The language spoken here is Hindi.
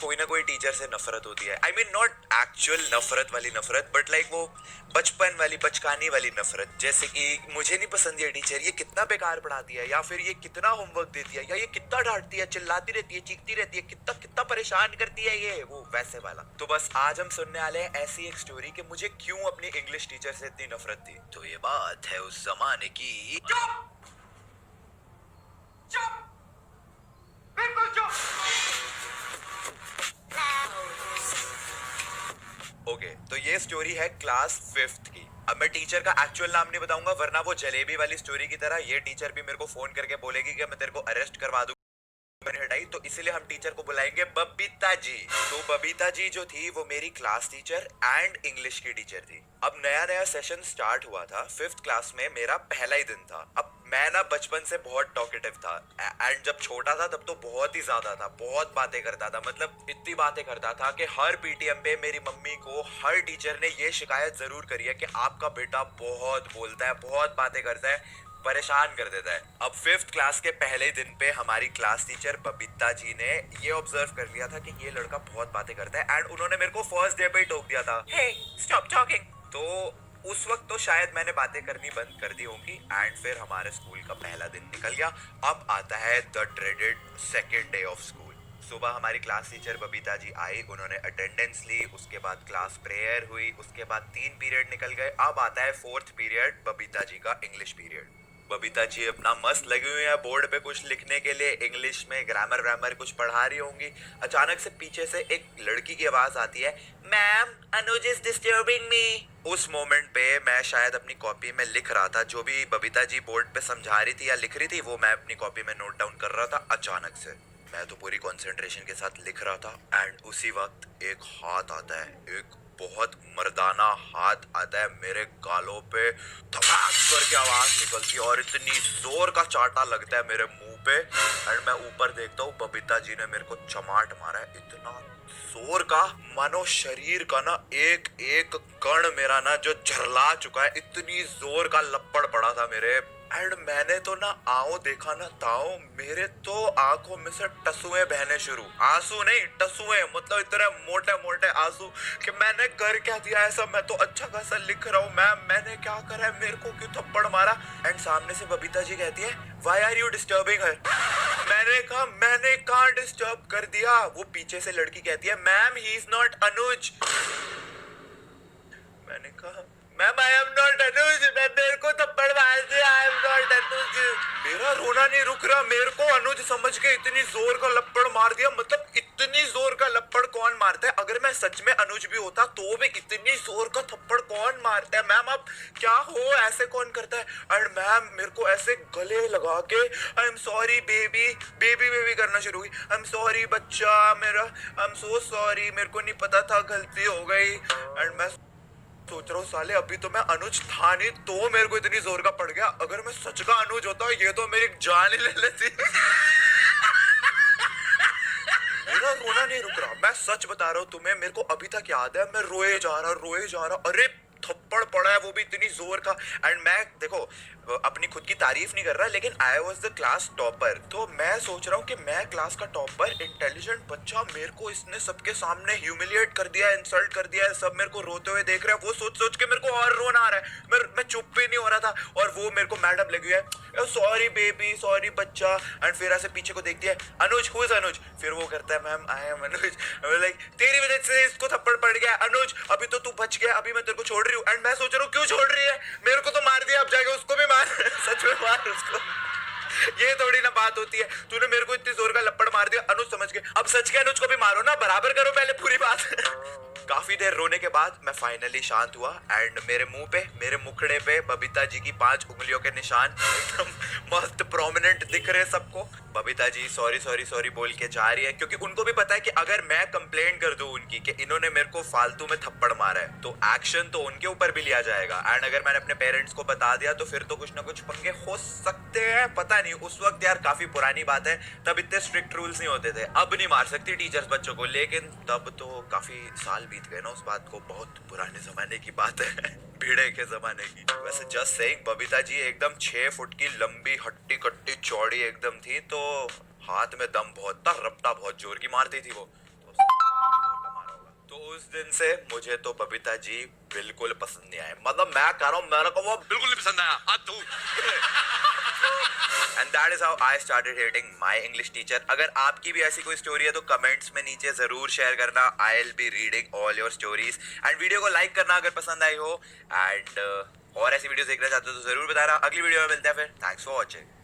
कोई ना कोई टीचर से नफरत होती है। आई मीन नॉट एक्चुअल नफरत वाली नफरत, बट लाइक वो बचपन वाली बचकानी वाली नफरत। जैसे कि मुझे नहीं पसंद ये टीचर, ये कितना बेकार पढ़ाती है, या फिर ये कितना होमवर्क देती है, या ये कितना डांटती है, चिल्लाती रहती है, चीखती रहती है, कितना कितना परेशान करती है ये वो, वैसे वाला। तो बस आज हम सुनने वाले हैं ऐसी एक स्टोरी कि मुझे क्यों अपनी इंग्लिश टीचर से इतनी नफरत थी। तो ये बात है उस जमाने की। ओके, तो ये स्टोरी है क्लास 5th की। अब मैं टीचर का एक्चुअल नाम नहीं बताऊंगा, वरना वो जलेबी वाली स्टोरी की तरह ये टीचर भी मेरे को फोन करके बोलेगी कि मैं तेरे को अरेस्ट करवा दूं, मैंने हटाई। तो इसीलिए हम टीचर को बुलाएंगे बबीता जी। तो बबीता जी जो थी वो मेरी क्लास टीचर एंड इंग्लिश की टीचर थी। अब नया नया सेशन स्टार्ट हुआ था, 5th क्लास में मेरा पहला ही दिन था। अब मैं ना बचपन से बहुत टॉकेटिव था, एंड जब छोटा था तब तो बहुत ही ज्यादा था, बहुत बातें करता था। मतलब इतनी बातें करता था कि हर पीटीएम पे मेरी मम्मी को हर टीचर ने ये शिकायत जरूर करी है कि आपका बेटा बहुत बोलता है, बहुत बातें करता है, परेशान कर देता है। अब 5th क्लास के पहले दिन पे हमारी क्लास टीचर बबीता जी ने ये ऑब्जर्व कर लिया था कि ये लड़का बहुत बातें करता है, एंड उन्होंने मेरे को फर्स्ट डे पे ही टोक दिया था, हे स्टॉप टॉकिंग। तो उस वक्त तो शायद मैंने बातें करनी बंद कर दी होंगी, एंड फिर हमारे स्कूल का पहला दिन निकल गया। अब आता है the dreaded second day of school. सुबह हमारी क्लास टीचर बबीता जी आई, उन्होंने अटेंडेंस ली, उसके बाद क्लास प्रेयर हुई, उसके बाद 3 पीरियड निकल गए। अब आता है 4th पीरियड, बबीता जी का इंग्लिश पीरियड। बबीता जी अपना मस्त लगी हुई है बोर्ड पे कुछ लिखने के लिए, इंग्लिश में ग्रामर व्रामर कुछ पढ़ा रही होंगी। अचानक से पीछे से एक लड़की की आवाज आती है, ma'am Anuj is disturbing me. उस मोमेंट पे मैं शायद अपनी कॉपी में लिख रहा था, जो भी बबीता जी बोर्ड पे समझा रही थी या लिख रही थी वो मैं अपनी कॉपी में नोट डाउन कर रहा था। अचानक से मैं तो पूरी कंसंट्रेशन के साथ लिख रहा था, एंड उसी वक्त एक हाथ आता है, एक बहुत मर्दाना हाथ आता है मेरे गालों पे, धमाक करके आवाज निकलती है और इतनी जोर का चाटा लगता है मेरे मुंह पे। एंड मैं ऊपर देखता हूँ बबीता जी ने मेरे को चमाट मारा है, इतना जोर का, मानो शरीर का ना एक एक कण मेरा ना जो झरला चुका है, इतनी जोर का लपड़ पड़ा था मेरे। एंड मैंने तो ना आओ देखा ना ताओ, मेरे तो आंखों में से टसुए बहने शुरू, आंसू नहीं टसुए, मतलब इतने मोटे मोटे आंसू कि मैंने कर क्या दिया ऐसा। मैं तो अच्छा खासा लिख रहा हूँ, मैम मैंने क्या करा है, मेरे को क्यों थप्पड़ मारा। एंड सामने से बबीता जी कहती है, व्हाई आर यू डिस्टर्बिंग हर। मैंने कहा मैंने कहाँ डिस्टर्ब कर दिया। वो पीछे से लड़की कहती है, मैम ही इज नॉट अनुज। मैंने कहा मैम आई एम नॉट अनुज, मैं मेरे को थप्पड़ मार दिया, आई एम नॉट अनुज। मेरा रोना नहीं रुक रहा, मेरे को अनुज समझ के इतनी जोर का लपड़ मार दिया। मतलब इतनी जोर का लपड़ कौन मारता है, अगर मैं सच में अनुज भी होता तो भी इतनी जोर का थप्पड़ कौन मारता है। मैम आप क्या हो, ऐसे कौन करता है। एंड मैम मेरे को ऐसे गले लगा के I am sorry baby, baby baby करना शुरू हुई, आई एम सॉरी बच्चा मेरा, आई एम सो सॉरी, मेरे को नहीं पता था गलती हो गई। एंड मैं सोच रहा हूँ साले अभी तो मैं अनुज था नहीं तो मेरे को इतनी जोर का पड़ गया, अगर मैं सच का अनुज होता ये तो मेरी जान ही ले लेती। मेरा रोना नहीं रुक रहा, मैं सच बता रहा हूँ तुम्हें, मेरे को अभी तक याद है, मैं रोए जा रहा, अरे थप्पड़ पड़ा है वो भी इतनी जोर का। एंड मैं देखो अपनी खुद की तारीफ नहीं कर रहा, लेकिन I was the class topper, तो मैं सोच रहा हूँ कि मैं क्लास का टॉपर इंटेलिजेंट बच्चा, मेरे को इसने सबके सामने ह्यूमिलिएट कर दिया, इंसल्ट कर दिया है, सब मेरे को रोते हुए देख रहे हैं। वो सोच सोच के मेरे को और रोना आ रहा है, मैं चुप भी नहीं हो रहा था। और वो मेरे को मैडम लगी है, सॉरी बेबी सॉरी बच्चा। एंड फिर ऐसे पीछे को देखती है, अनुज हु इज अनुज। फिर वो करता है, ma'am I am Anuj. Like तेरी वजह से इसको थप्पड़ पड़ गया अनुज, अभी तो तू बच गया, अभी मैं तेरे को छोड़ रही हूँ। एंड मैं सोच रहा हूँ क्यों छोड़ रही है, मेरे को तो मार दिया, अब जाके उसको भी मार। सच में मार उसको। ये थोड़ी ना बात होती है, तूने मेरे को इतनी जोर का लपड़ मार दिया अनुज समझ के, अब सच के अनुज को भी मारो ना, बराबर करो पहले पूरी बात। काफी देर रोने के बाद मैं फाइनली शांत हुआ, एंड मेरे मुंह पे, मेरे मुखड़े पे बबीता जी की 5 उंगलियों के निशान एकदम मस्त प्रोमिनेंट दिख रहे सबको। Babita ji sorry sorry sorry बोल के जा रही है, क्योंकि उनको भी पता है कि अगर मैं कंप्लेन कर दूं उनकी कि इन्होंने मेरे को फालतू में थप्पड़ मारा है तो एक्शन तो उनके ऊपर भी लिया जाएगा। एंड अगर मैंने अपने पेरेंट्स को बता दिया तो फिर तो कुछ ना कुछ पंगे हो सकते हैं, पता नहीं। उस वक्त यार काफी पुरानी बात है, तब इतने स्ट्रिक्ट रूल्स नहीं होते थे। अब नहीं मार सकती टीचर्स बच्चों को, लेकिन तब तो काफी साल बीत गए ना उस बात को, बहुत पुराने जमाने की बात है। भिड़े के जमाने की। वैसे जस्ट सेइंग बबीता जी एकदम 6 फुट की लंबी हट्टी कट्टी चौड़ी एकदम थी, तो हाथ में दम बहुत था, रपटा बहुत जोर की मारती थी वो। तो उस दिन से मुझे तो बबीता जी बिल्कुल पसंद नहीं आए, मतलब मैं कह रहा हूँ मेरे को वो बिल्कुल नहीं पसंद आया, हाथ धो। And that is how I started hating my English teacher. अगर आपकी भी ऐसी कोई स्टोरी है तो कमेंट्स में नीचे जरूर शेयर करना। I will be reading all your stories and video को लाइक करना अगर पसंद आई हो। एंड और ऐसी वीडियोस देखना चाहते हो तो जरूर बताना। अगली वीडियो में मिलते हैं फिर। Thanks for watching.